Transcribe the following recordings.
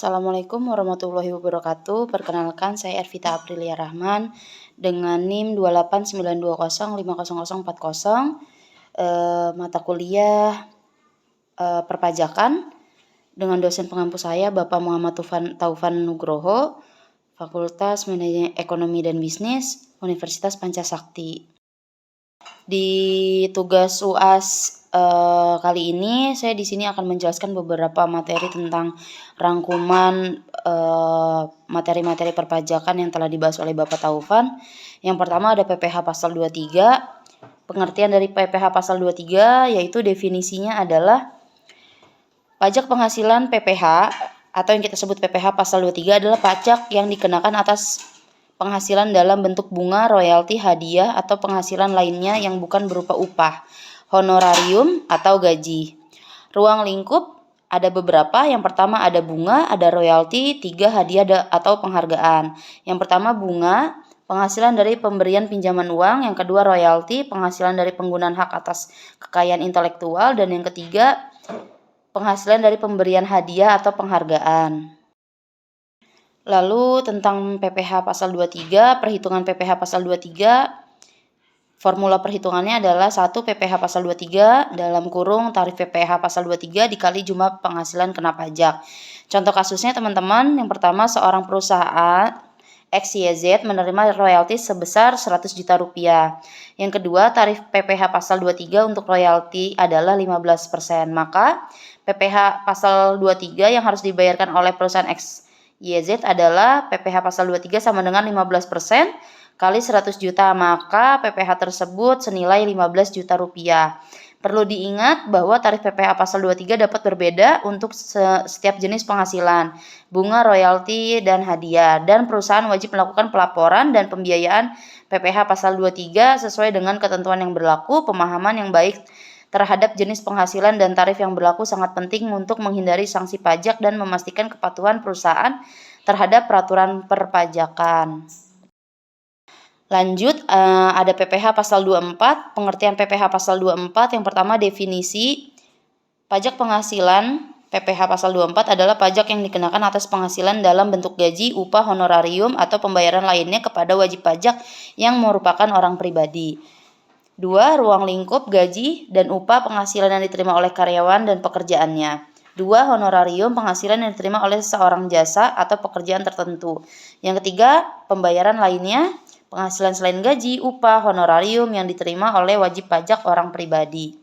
Assalamualaikum warahmatullahi wabarakatuh. Perkenalkan, saya Ervita Aprilia Rahman dengan NIM 28920500040, mata kuliah perpajakan dengan dosen pengampu saya Bapak Muhammad Taufan Nugroho, Fakultas Manajemen Ekonomi dan Bisnis, Universitas Pancasakti. Di tugas UAS kali ini saya di sini akan menjelaskan beberapa materi tentang rangkuman materi-materi perpajakan yang telah dibahas oleh Bapak Taufan. Yang pertama ada PPh pasal 23. Pengertian dari PPh pasal 23 yaitu definisinya adalah pajak penghasilan PPh atau yang kita sebut PPh pasal 23 adalah pajak yang dikenakan atas penghasilan dalam bentuk bunga, royalti, hadiah, atau penghasilan lainnya yang bukan berupa upah, honorarium, atau gaji. Ruang lingkup ada beberapa. Yang pertama ada bunga, ada royalti, 3 hadiah atau penghargaan. Yang pertama bunga, penghasilan dari pemberian pinjaman uang. Yang kedua royalti, penghasilan dari penggunaan hak atas kekayaan intelektual. Dan yang ketiga penghasilan dari pemberian hadiah atau penghargaan. Lalu tentang PPh pasal 23, perhitungan PPh pasal 23, formula perhitungannya adalah 1 PPh pasal 23 dalam kurung tarif PPh pasal 23 dikali jumlah penghasilan kena pajak. Contoh kasusnya teman-teman, yang pertama seorang perusahaan XYZ menerima royalti sebesar 100 juta rupiah. Yang kedua, tarif PPh pasal 23 untuk royalti adalah 15%. Maka PPh pasal 23 yang harus dibayarkan oleh perusahaan XYZ adalah PPh pasal 23 sama dengan 15% kali 100 juta, maka PPh tersebut senilai 15 juta rupiah. Perlu diingat bahwa tarif PPh pasal 23 dapat berbeda untuk setiap jenis penghasilan, bunga, royalti, dan hadiah, dan perusahaan wajib melakukan pelaporan dan pembiayaan PPh pasal 23 sesuai dengan ketentuan yang berlaku. Pemahaman yang baik terhadap jenis penghasilan dan tarif yang berlaku sangat penting untuk menghindari sanksi pajak dan memastikan kepatuhan perusahaan terhadap peraturan perpajakan. Lanjut, ada PPh pasal 24, pengertian PPh pasal 24. Yang pertama definisi pajak penghasilan. PPh pasal 24 adalah pajak yang dikenakan atas penghasilan dalam bentuk gaji, upah, honorarium, atau pembayaran lainnya kepada wajib pajak yang merupakan orang pribadi. 2. Ruang lingkup gaji dan upah penghasilan yang diterima oleh karyawan dan pekerjaannya. 2. Honorarium penghasilan yang diterima oleh seorang jasa atau pekerjaan tertentu. Yang ketiga, pembayaran lainnya, penghasilan selain gaji, upah, honorarium yang diterima oleh wajib pajak orang pribadi.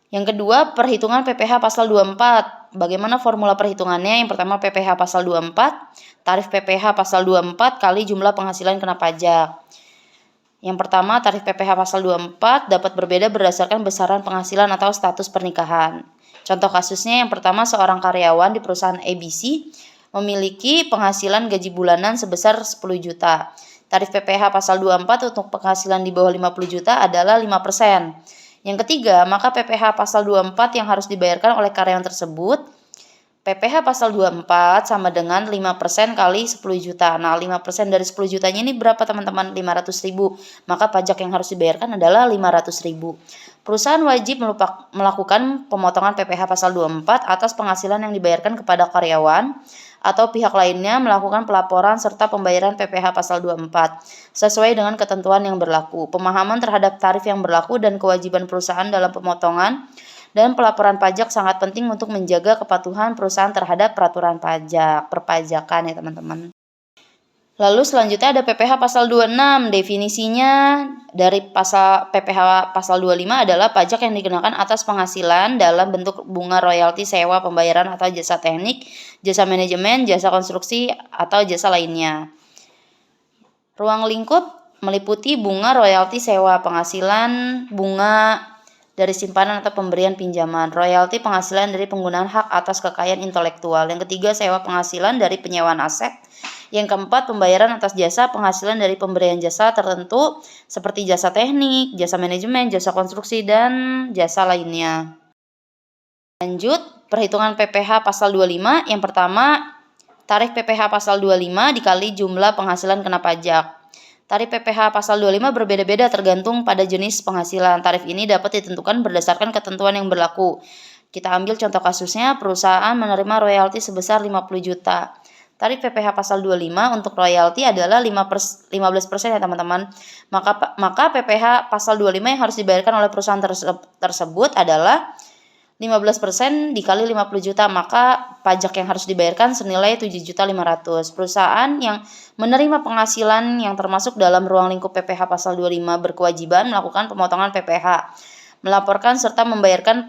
Yang kedua, perhitungan PPh pasal 24. Bagaimana formula perhitungannya? Yang pertama PPh pasal 24, tarif PPh pasal 24 kali jumlah penghasilan kena pajak. Yang pertama, tarif PPh pasal 24 dapat berbeda berdasarkan besaran penghasilan atau status pernikahan. Contoh kasusnya, yang pertama seorang karyawan di perusahaan ABC memiliki penghasilan gaji bulanan sebesar 10 juta. Tarif PPh pasal 24 untuk penghasilan di bawah 50 juta adalah 5%. Yang ketiga, maka PPh pasal 24 yang harus dibayarkan oleh karyawan tersebut, PPh pasal 24 sama dengan 5% kali 10 juta. Nah, 5% dari 10 jutanya ini berapa teman-teman? 500.000. Maka pajak yang harus dibayarkan adalah 500.000. Perusahaan wajib melakukan pemotongan PPh pasal 24 atas penghasilan yang dibayarkan kepada karyawan atau pihak lainnya melakukan pelaporan serta pembayaran PPh pasal 24 sesuai dengan ketentuan yang berlaku. Pemahaman terhadap tarif yang berlaku dan kewajiban perusahaan dalam pemotongan dan pelaporan pajak sangat penting untuk menjaga kepatuhan perusahaan terhadap peraturan pajak, perpajakan ya teman-teman. Lalu selanjutnya ada PPh pasal 26. Definisinya dari PPh pasal 25 adalah pajak yang dikenakan atas penghasilan dalam bentuk bunga, royalti, sewa, pembayaran atau jasa teknik, jasa manajemen, jasa konstruksi, atau jasa lainnya. Ruang lingkup meliputi bunga, royalti, sewa, penghasilan bunga dari simpanan atau pemberian pinjaman, royalti penghasilan dari penggunaan hak atas kekayaan intelektual. Yang ketiga, sewa penghasilan dari penyewaan aset. Yang keempat, pembayaran atas jasa penghasilan dari pemberian jasa tertentu seperti jasa teknik, jasa manajemen, jasa konstruksi, dan jasa lainnya. Lanjut, perhitungan PPh pasal 25. Yang pertama, tarif PPh pasal 25 dikali jumlah penghasilan kena pajak. Tarif PPh pasal 25 berbeda-beda tergantung pada jenis penghasilan. Tarif ini dapat ditentukan berdasarkan ketentuan yang berlaku. Kita ambil contoh kasusnya, perusahaan menerima royalti sebesar 50 juta. Tarif PPh pasal 25 untuk royalti adalah 15% ya teman-teman. Maka PPh pasal 25 yang harus dibayarkan oleh perusahaan tersebut adalah 15% dikali 50 juta, maka pajak yang harus dibayarkan senilai 7.500.000. Perusahaan yang menerima penghasilan yang termasuk dalam ruang lingkup PPh pasal 25 berkewajiban melakukan pemotongan PPh, melaporkan serta membayarkan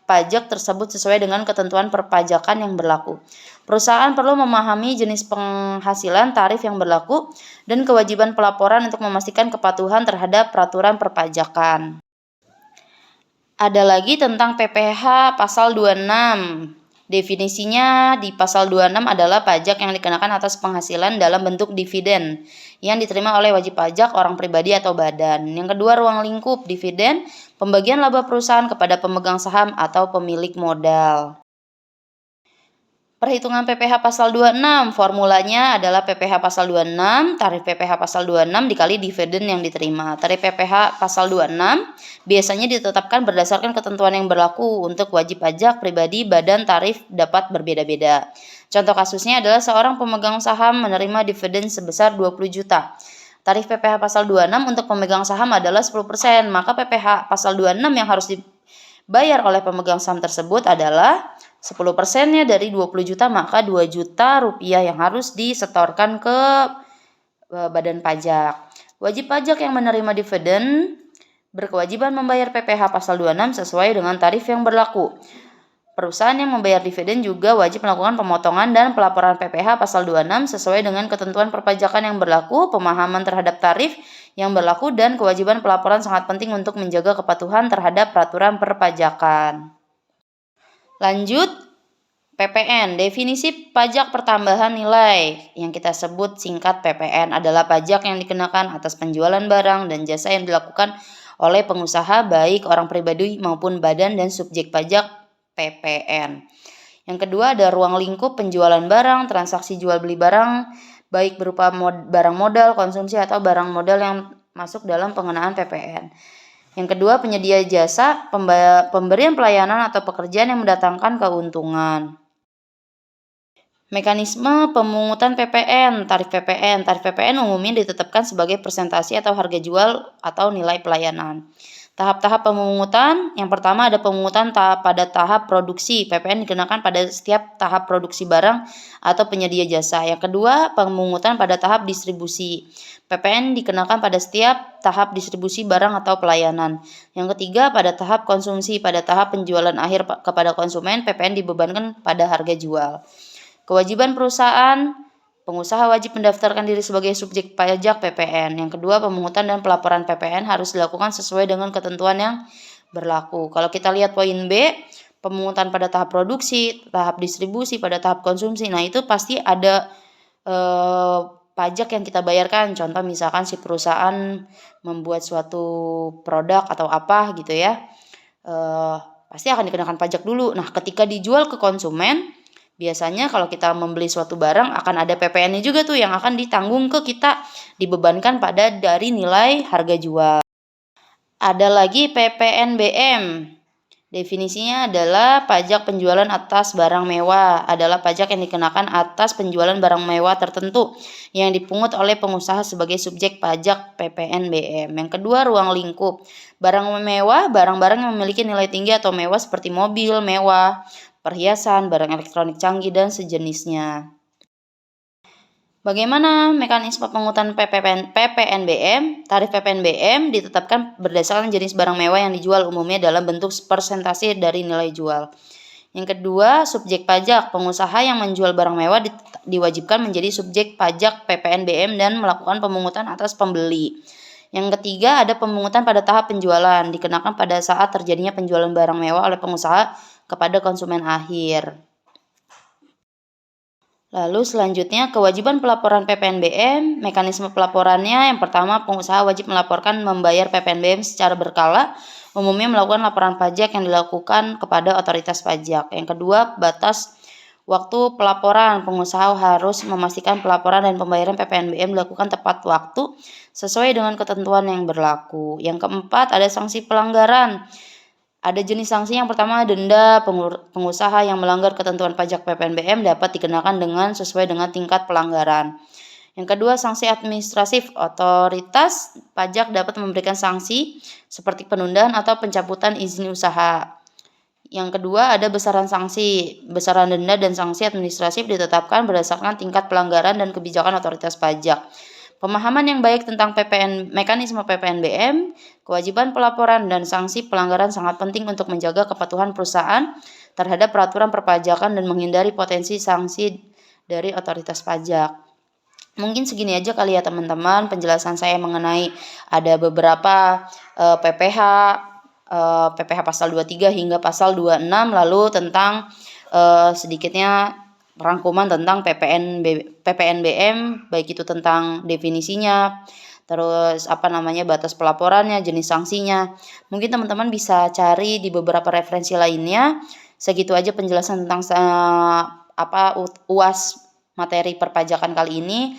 pajak tersebut sesuai dengan ketentuan perpajakan yang berlaku. Perusahaan perlu memahami jenis penghasilan, tarif yang berlaku, dan kewajiban pelaporan untuk memastikan kepatuhan terhadap peraturan perpajakan. Ada lagi tentang PPh pasal 26. Definisinya di pasal 26 adalah pajak yang dikenakan atas penghasilan dalam bentuk dividen yang diterima oleh wajib pajak orang pribadi atau badan. Yang kedua, ruang lingkup dividen, pembagian laba perusahaan kepada pemegang saham atau pemilik modal. Perhitungan PPh pasal 26, formulanya adalah PPh pasal 26, tarif PPh pasal 26 dikali dividen yang diterima. Tarif PPh pasal 26 biasanya ditetapkan berdasarkan ketentuan yang berlaku untuk wajib pajak pribadi, badan, tarif dapat berbeda-beda. Contoh kasusnya adalah seorang pemegang saham menerima dividen sebesar 20 juta. Tarif PPh pasal 26 untuk pemegang saham adalah 10%, maka PPh pasal 26 yang harus dibayar oleh pemegang saham tersebut adalah 10%-nya dari 20 juta, maka 2 juta rupiah yang harus disetorkan ke badan pajak. Wajib pajak yang menerima dividen berkewajiban membayar PPh pasal 26 sesuai dengan tarif yang berlaku. Perusahaan yang membayar dividen juga wajib melakukan pemotongan dan pelaporan PPh pasal 26 sesuai dengan ketentuan perpajakan yang berlaku. Pemahaman terhadap tarif yang berlaku dan kewajiban pelaporan sangat penting untuk menjaga kepatuhan terhadap peraturan perpajakan. Lanjut, PPN. Definisi pajak pertambahan nilai yang kita sebut singkat PPN adalah pajak yang dikenakan atas penjualan barang dan jasa yang dilakukan oleh pengusaha baik orang pribadi maupun badan dan subjek pajak PPN. Yang kedua ada ruang lingkup penjualan barang, transaksi jual beli barang baik berupa barang modal, konsumsi atau barang modal yang masuk dalam pengenaan PPN. Yang kedua, penyedia jasa, pemberian pelayanan atau pekerjaan yang mendatangkan keuntungan. Mekanisme pemungutan PPN, tarif PPN. Tarif PPN umumnya ditetapkan sebagai persentase atau harga jual atau nilai pelayanan. Tahap-tahap pemungutan, yang pertama ada pemungutan pada tahap produksi. PPN dikenakan pada setiap tahap produksi barang atau penyedia jasa. Yang kedua, pemungutan pada tahap distribusi. PPN dikenakan pada setiap tahap distribusi barang atau pelayanan. Yang ketiga, pada tahap konsumsi. Pada tahap penjualan akhir kepada konsumen, PPN dibebankan pada harga jual. Kewajiban perusahaan, pengusaha wajib mendaftarkan diri sebagai subjek pajak PPN. Yang kedua, pemungutan dan pelaporan PPN harus dilakukan sesuai dengan ketentuan yang berlaku. Kalau kita lihat poin B, pemungutan pada tahap produksi, tahap distribusi, pada tahap konsumsi. Nah, itu pasti ada pajak yang kita bayarkan. Contoh misalkan si perusahaan membuat suatu produk atau apa gitu ya, pasti akan dikenakan pajak dulu. Nah, ketika dijual ke konsumen, biasanya kalau kita membeli suatu barang akan ada PPN-nya juga tuh yang akan ditanggung ke kita, dibebankan pada dari nilai harga jual. Ada lagi PPNBM. Definisinya adalah pajak penjualan atas barang mewah, adalah pajak yang dikenakan atas penjualan barang mewah tertentu yang dipungut oleh pengusaha sebagai subjek pajak PPNBM. Yang kedua, ruang lingkup. Barang mewah, barang-barang yang memiliki nilai tinggi atau mewah seperti mobil mewah, perhiasan, barang elektronik canggih, dan sejenisnya. Bagaimana mekanisme pemungutan PPNBM? Tarif PPNBM ditetapkan berdasarkan jenis barang mewah yang dijual, umumnya dalam bentuk persentase dari nilai jual. Yang kedua, subjek pajak. Pengusaha yang menjual barang mewah diwajibkan menjadi subjek pajak PPNBM dan melakukan pemungutan atas pembeli. Yang ketiga, ada pemungutan pada tahap penjualan, dikenakan pada saat terjadinya penjualan barang mewah oleh pengusaha kepada konsumen akhir. Lalu selanjutnya kewajiban pelaporan PPNBM, mekanisme pelaporannya yang pertama pengusaha wajib melaporkan membayar PPNBM secara berkala, umumnya melakukan laporan pajak yang dilakukan kepada otoritas pajak. Yang kedua, batas waktu pelaporan, pengusaha harus memastikan pelaporan dan pembayaran PPNBM dilakukan tepat waktu sesuai dengan ketentuan yang berlaku. Yang keempat, ada sanksi pelanggaran. Ada jenis sanksi yang pertama denda. Pengusaha yang melanggar ketentuan pajak PPNBM dapat dikenakan dengan sesuai dengan tingkat pelanggaran. Yang kedua, sanksi administratif. Otoritas pajak dapat memberikan sanksi seperti penundaan atau pencabutan izin usaha. Yang kedua, ada besaran sanksi. Besaran denda dan sanksi administratif ditetapkan berdasarkan tingkat pelanggaran dan kebijakan otoritas pajak. Pemahaman yang baik tentang mekanisme PPNBM, kewajiban pelaporan, dan sanksi pelanggaran sangat penting untuk menjaga kepatuhan perusahaan terhadap peraturan perpajakan dan menghindari potensi sanksi dari otoritas pajak. Mungkin segini aja kali ya teman-teman penjelasan saya mengenai ada beberapa PPh pasal 23 hingga pasal 26, lalu tentang sedikitnya rangkuman tentang PPNBM, baik itu tentang definisinya, terus batas pelaporannya, jenis sanksinya. Mungkin teman-teman bisa cari di beberapa referensi lainnya. Segitu aja penjelasan tentang UAS materi perpajakan kali ini.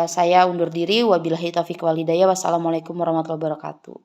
Saya undur diri. Wabillahi taufiq wal hidayah. Wassalamualaikum warahmatullahi wabarakatuh.